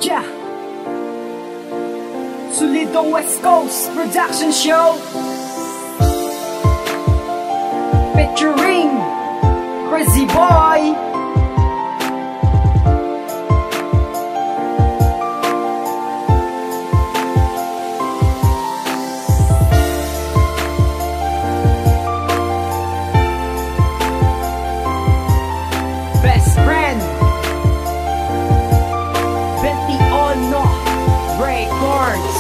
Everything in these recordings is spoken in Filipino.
Yeah. Solidong West Coast Production Show featuring Crazy Boy. Best friend Betty Ono Records.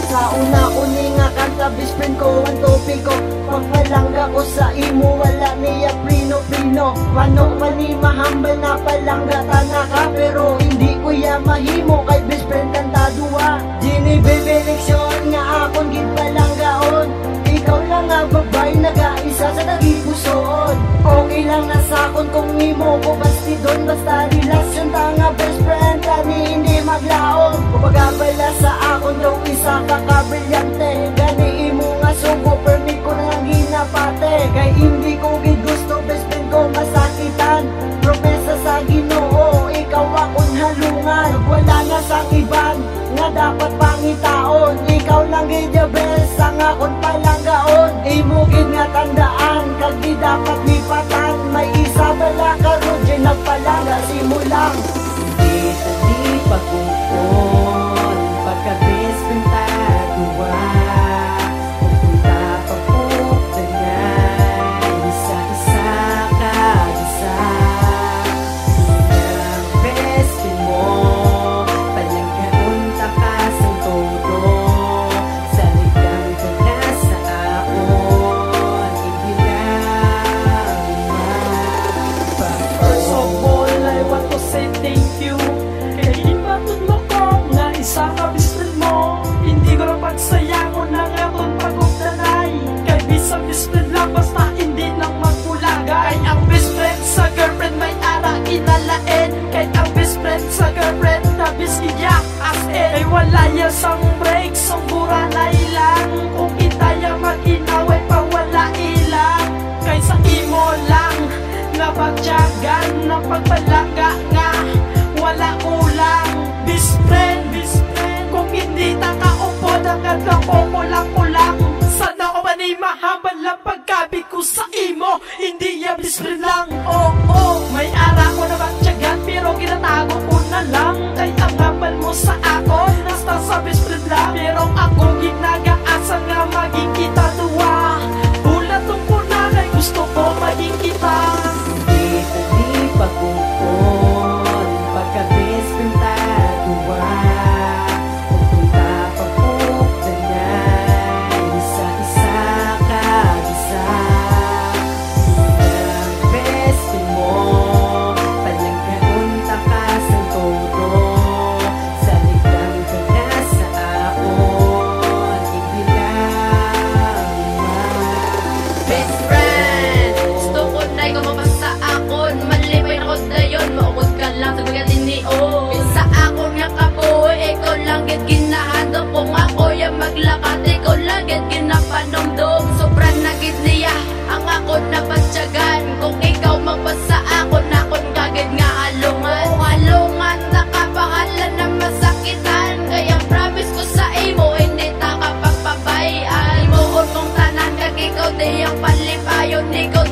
Sa una-uni nga kanta, best friend ko ang topic ko. Pangpalangga ko sa imo, wala niya prino-prino. Mano mani mahambal na palangga tanaka, pero hindi ko ya mahimo kay best friend kanta duwa. Dini bebeleksyon nga akon gid palanggaon. Ikaw lang nga babay nag-aisa sa nagipusoon. Okay lang na sakon kung imo ko bastidon, basta relasyon ta nga best friend kani hindi maglaon. Kumbaga pala sa akon daw isa ka kabrilyante, gani imo nga sugo permi ko na lang ginapate. Kay hindi ko gid gusto best friend ko masakitan. Promesa sa Ginoo, ikaw akon halungan. Wala na sang iban nga dapat pangitaon. Ikaw lang gid the best ang akon palanggaon. Imo gid nga tandaan, kag di dapat lipatan. May isa bala karon di nagpalangga simulang. Hindi tadi pagkukon, pagka-best friend taduwa. Pupunta pa po ganyan, isa-isa ka-isa. Bilang best friend mo, palanggaon ta ka sang todo. Saligang ka na sa aon, ibilang First of all, I want to say thank you. Kaya ibatod mo ko na isa ka best friend mo. Hindi ko na pagsayangon ng akong pagugdanay. Kaya bisang best friend lang basta hindi lang magpulagay. Ang best friend sa girlfriend may ara kinalain. Kaya ang best friend sa girlfriend nabis iyak as in. Ay wala yasang break, song bura na ilang. Kung kita yung mag-inaway pa wala ilang. Kaya sa imo lang napagtyagan ng pagpalangga nga wala kulang. Best friend, kung hindi ta kaupo agad lang kulang. Sana ko man ay mahabal lang pagkabi ko sa imo. Hindi ya best friend lang. Oh, may ara ko na bagtyagan pero ginatago ko na lang. Kay ang habal mo sa ako nasta sa best friend lang. Pero ako ginagaasa nga maging kita duwa. Ulat ko na kay gusto ko maging kita. Hindi tadi pagkukon, pagka-best friend taduwa. Pupunta pa po ganyan, isa-isa ka-isa. Bilang best friend mo, palanggaon ta ka sang todo. Saligang ka na sa aon, ibilang Best friend, gusto ko na ikaw mapasa akon. Malipay na ko dayon, maukod ka lang sa pagkatinion. Sa akon nga kapoy, ikaw lang git ginahando. Kung ako yung maglakat, ikaw lang git ginapanomdom. Sobrang nagit niya, ang akon na batyagan. Kung ikaw magpasa akon kagad nga halungan. Kung halungan, nakapangalan na masakitan. Kaya promise ko sa imo, hindi ta kapagpabayan. Imuon mong tanan, kag ikaw di ang palipayon, ikaw